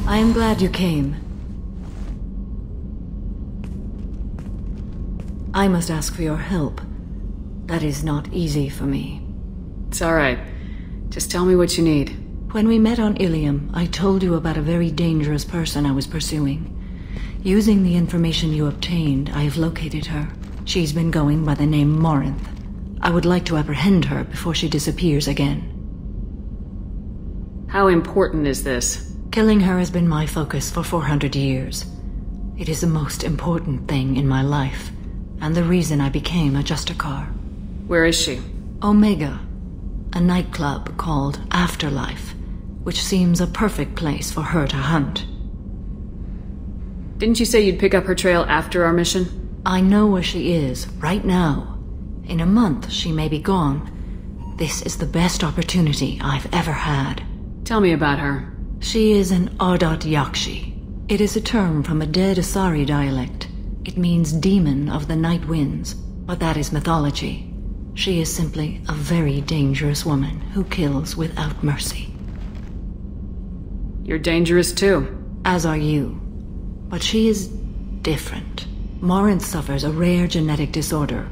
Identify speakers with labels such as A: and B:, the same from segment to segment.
A: I am glad you came. I must ask for your help. That is not easy for me.
B: It's alright. Just tell me what you need.
A: When we met on Ilium, I told you about a very dangerous person I was pursuing. Using the information you obtained, I have located her. She's been going by the name Morinth. I would like to apprehend her before she disappears again.
B: How important is this?
A: Killing her has been my focus for 400 years. It is the most important thing in my life, and the reason I became a Justicar.
B: Where is she?
A: Omega, a nightclub called Afterlife, which seems a perfect place for her to hunt.
B: Didn't you say you'd pick up her trail after our mission?
A: I know where she is, right now. In a month, she may be gone. This is the best opportunity I've ever had.
B: Tell me about her.
A: She is an Ardat-Yakshi. It is a term from a dead Asari dialect. It means demon of the night winds, but that is mythology. She is simply a very dangerous woman who kills without mercy.
B: You're dangerous too.
A: As are you. But she is different. Morinth suffers a rare genetic disorder.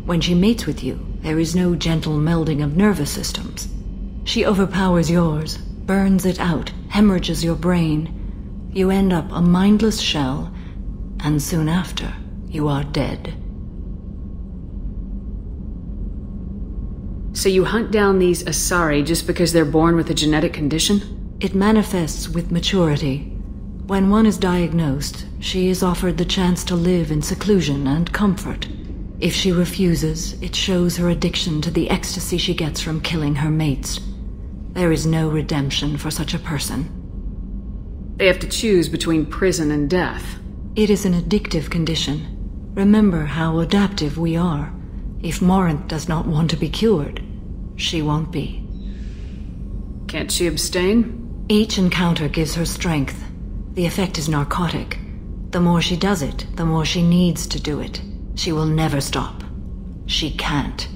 A: When she mates with you, there is no gentle melding of nervous systems. She overpowers yours, burns it out, hemorrhages your brain. You end up a mindless shell, and soon after, you are dead.
B: So you hunt down these Asari just because they're born with a genetic condition?
A: It manifests with maturity. When one is diagnosed, she is offered the chance to live in seclusion and comfort. If she refuses, it shows her addiction to the ecstasy she gets from killing her mates. There is no redemption for such a person.
B: They have to choose between prison and death.
A: It is an addictive condition. Remember how adaptive we are. If Morinth does not want to be cured, she won't be.
B: Can't she abstain?
A: Each encounter gives her strength. The effect is narcotic. The more she does it, the more she needs to do it. She will never stop. She can't.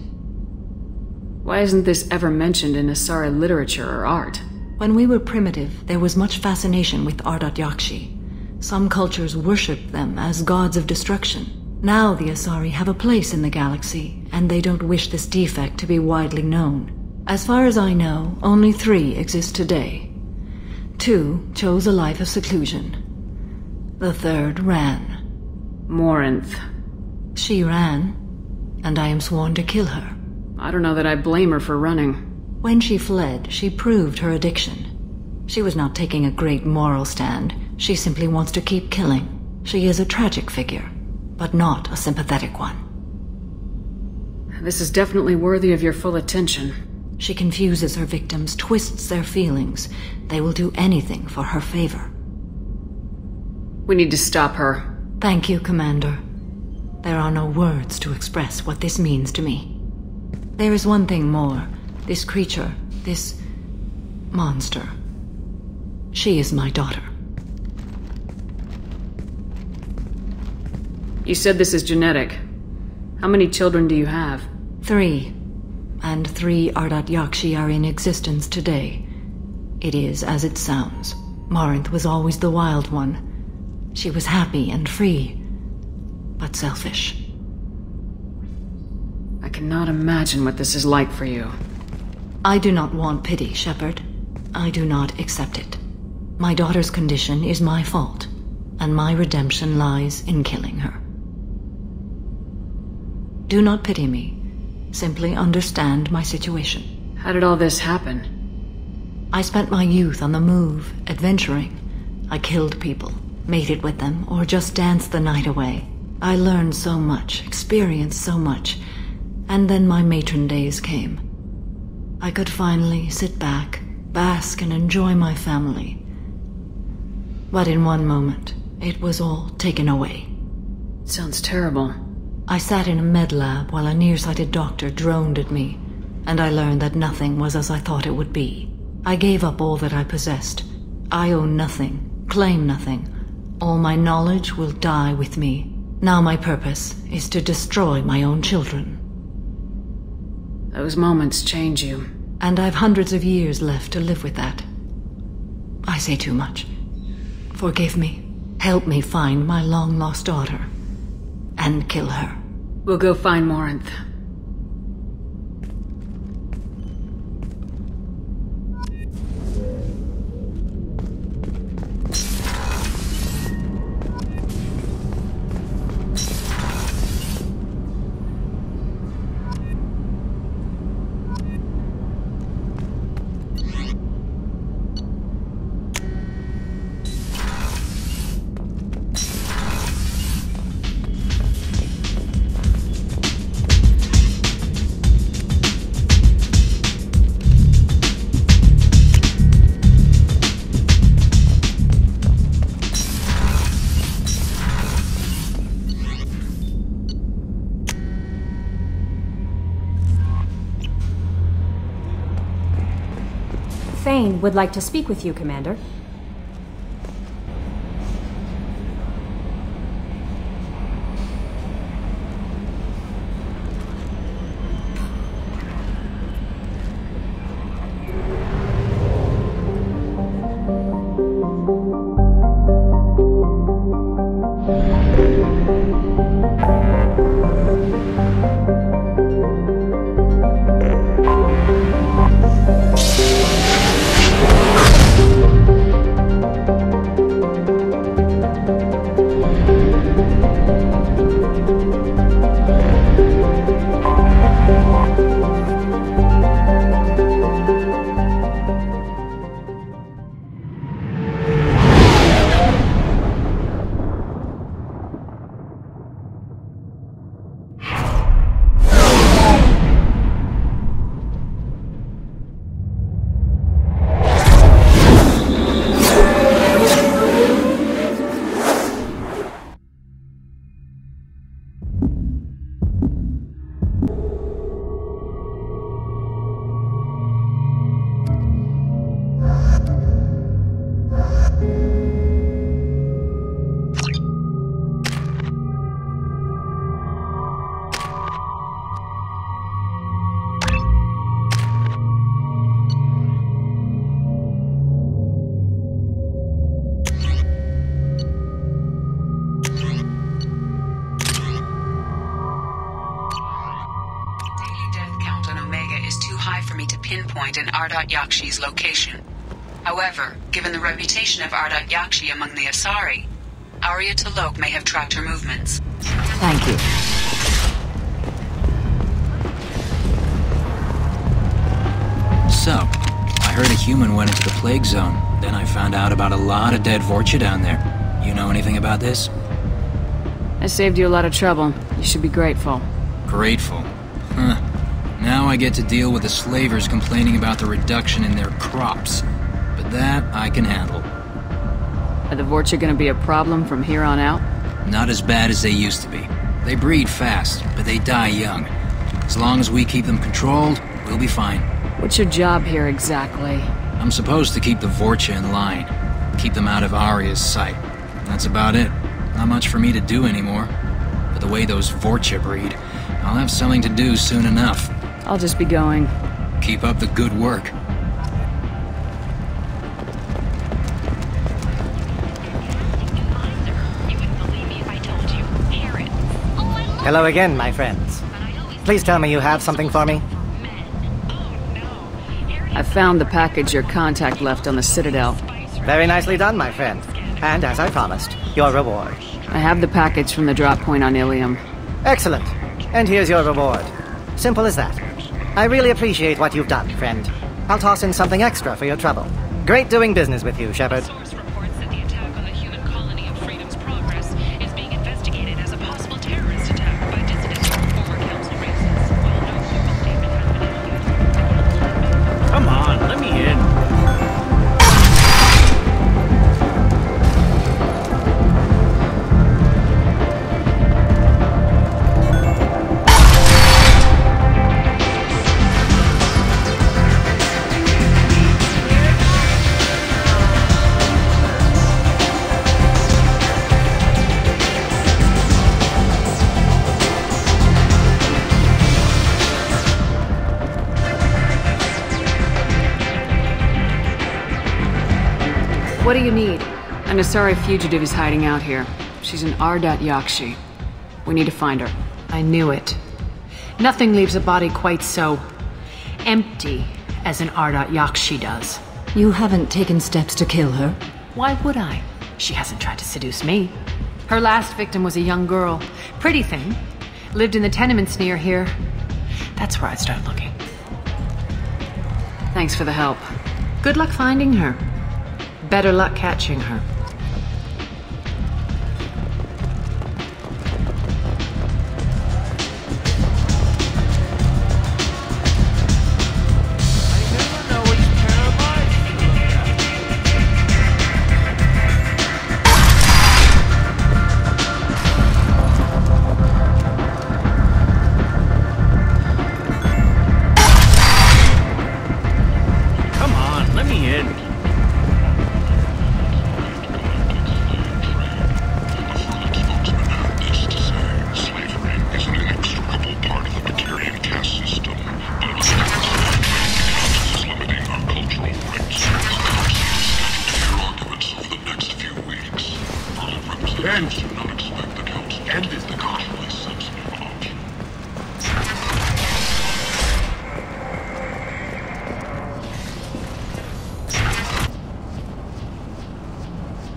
B: Why isn't this ever mentioned in Asari literature or art?
A: When we were primitive, there was much fascination with Ardat-Yakshi. Some cultures worshipped them as gods of destruction. Now the Asari have a place in the galaxy, and they don't wish this defect to be widely known. As far as I know, only 3 exist today. 2 chose a life of seclusion. The 3rd ran.
B: Morinth.
A: She ran, and I am sworn to kill her.
B: I don't know that I blame her for running.
A: When she fled, she proved her addiction. She was not taking a great moral stand. She simply wants to keep killing. She is a tragic figure, but not a sympathetic one.
B: This is definitely worthy of your full attention.
A: She confuses her victims, twists their feelings. They will do anything for her favor.
B: We need to stop her.
A: Thank you, Commander. There are no words to express what this means to me. There is one thing more. This creature, this monster. She is my daughter.
B: You said this is genetic. How many children do you have?
A: 3. And 3 Ardat-Yakshi are in existence today. It is as it sounds. Morinth was always the wild one. She was happy and free, but selfish.
B: I cannot imagine what this is like for you.
A: I do not want pity, Shepard. I do not accept it. My daughter's condition is my fault, and my redemption lies in killing her. Do not pity me. Simply understand my situation.
B: How did all this happen?
A: I spent my youth on the move, adventuring. I killed people, mated with them, or just danced the night away. I learned so much, experienced so much, and then my matron days came. I could finally sit back, bask and enjoy my family. But in one moment, it was all taken away.
B: Sounds terrible.
A: I sat in a med lab while a nearsighted doctor droned at me, and I learned that nothing was as I thought it would be. I gave up all that I possessed. I own nothing, claim nothing. All my knowledge will die with me. Now my purpose is to destroy my own children.
B: Those moments change you.
A: And I've hundreds of years left to live with that. I say too much. Forgive me. Help me find my long-lost daughter. And kill her.
B: We'll go find Morinth.
C: Thane would like to speak with you, Commander.
D: Pinpoint in Ardat-Yakshi's location. However, given the reputation of Ardat-Yakshi among the Asari, Arya T'Loak may have tracked her movements.
A: Thank you.
E: So, I heard a human went into the plague zone. Then I found out about a lot of dead Vorcha down there. You know anything about this?
B: I saved you a lot of trouble. You should be grateful.
E: Grateful? Huh. Now I get to deal with the slavers complaining about the reduction in their crops. But that I can handle.
B: Are the Vorcha gonna be a problem from here on out?
E: Not as bad as they used to be. They breed fast, but they die young. As long as we keep them controlled, we'll be fine.
B: What's your job here exactly?
E: I'm supposed to keep the Vorcha in line. Keep them out of Arya's sight. That's about it. Not much for me to do anymore. But the way those Vorcha breed, I'll have something to do soon enough.
B: I'll just be going.
E: Keep up the good work.
F: Hello again, my friends. Please tell me you have something for me.
B: I found the package your contact left on the Citadel.
F: Very nicely done, my friend. And as I promised, your reward.
B: I have the package from the drop point on Ilium.
F: Excellent. And here's your reward. Simple as that. I really appreciate what you've done, friend. I'll toss in something extra for your trouble. Great doing business with you, Shepard.
D: Source reports that the attack on the human colony of Freedom's Progress is being investigated as a possible terrorist attack by dissidents from former council races, while no formal statement has been issued.
G: Come on, let me in.
B: What do you need? An Asari fugitive is hiding out here. She's an Ardat-Yakshi. We need to find her.
G: I knew it. Nothing leaves a body quite so empty as an Ardat-Yakshi does.
A: You haven't taken steps to kill her?
G: Why would I? She hasn't tried to seduce me. Her last victim was a young girl. Pretty thing. Lived in the tenements near here. That's where I'd start looking.
B: Thanks for the help.
G: Good luck finding her. Better luck catching her.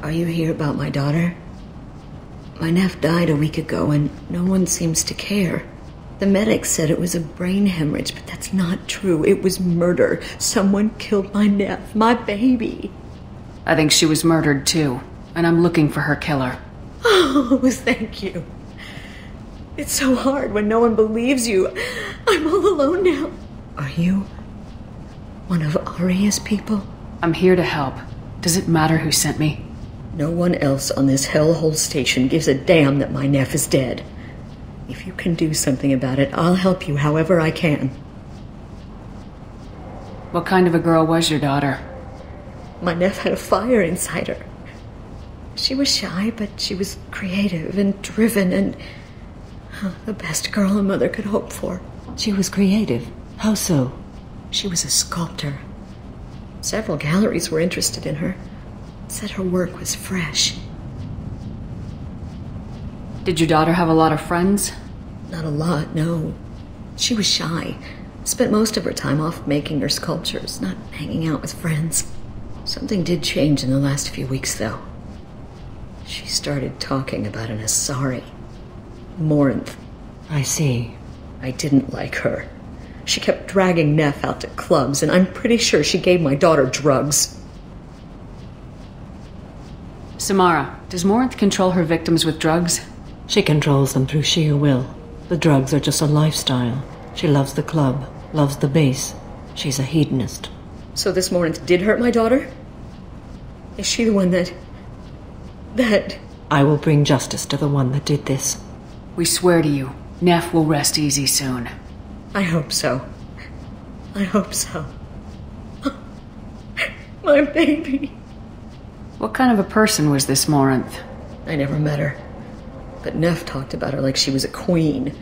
H: Are you here about my daughter? My nephew died a week ago and no one seems to care. The medics said it was a brain hemorrhage, but that's not true. It was murder. Someone killed my nephew, my baby.
B: I think she was murdered too, and I'm looking for her killer.
H: Oh, thank you. It's so hard when no one believes you. I'm all alone now. Are you one of Aria's people?
B: I'm here to help. Does it matter who sent me?
H: No one else on this hellhole station gives a damn that my nephew is dead. If you can do something about it, I'll help you however I can.
B: What kind of a girl was your daughter?
H: My nephew had a fire inside her. She was shy, but she was creative and driven and the best girl a mother could hope for.
A: She was creative. How so?
H: She was a sculptor. Several galleries were interested in her. Said her work was fresh.
B: Did your daughter have a lot of friends?
H: Not a lot, no. She was shy. Spent most of her time off making her sculptures, not hanging out with friends. Something did change in the last few weeks, though. She started talking about an Asari. Morinth.
A: I see.
H: I didn't like her. She kept dragging Neff out to clubs, and I'm pretty sure she gave my daughter drugs.
B: Samara, does Morinth control her victims with drugs?
A: She controls them through sheer will. The drugs are just a lifestyle. She loves the club, loves the base. She's a hedonist.
H: So this Morinth did hurt my daughter? Is she the one that...
A: I will bring justice to the one that did this.
B: We swear to you, Neff will rest easy soon.
H: I hope so. I hope so. My baby.
B: What kind of a person was this Morinth?
H: I never met her. But Neff talked about her like she was a queen.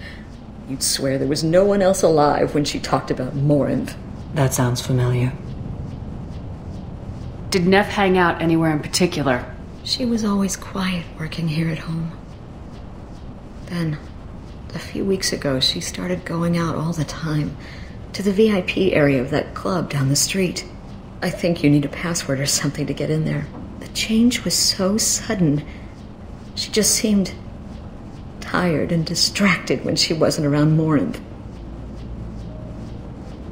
H: You'd swear there was no one else alive when she talked about Morinth.
A: That sounds familiar.
B: Did Neff hang out anywhere in particular?
H: She was always quiet working here at home. Then, a few weeks ago, she started going out all the time to the VIP area of that club down the street. I think you need a password or something to get in there. The change was so sudden. She just seemed tired and distracted when she wasn't around Morinth.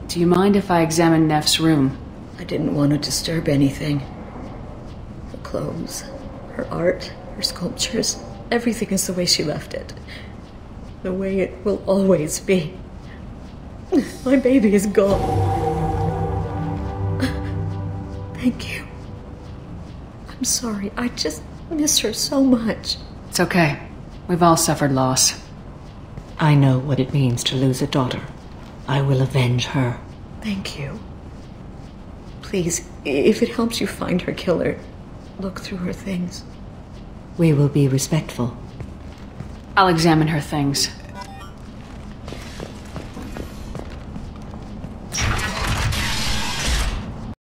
B: Do you mind if I examine Neff's room?
H: I didn't want to disturb anything. Her clothes, her art, her sculptures, everything is the way she left it. The way it will always be. My baby is gone. Thank you. I'm sorry. I just miss her so much.
B: It's okay. We've all suffered loss.
A: I know what it means to lose a daughter. I will avenge her.
H: Thank you. Please, if it helps you find her killer, look through her things.
A: We will be respectful.
B: I'll examine her things.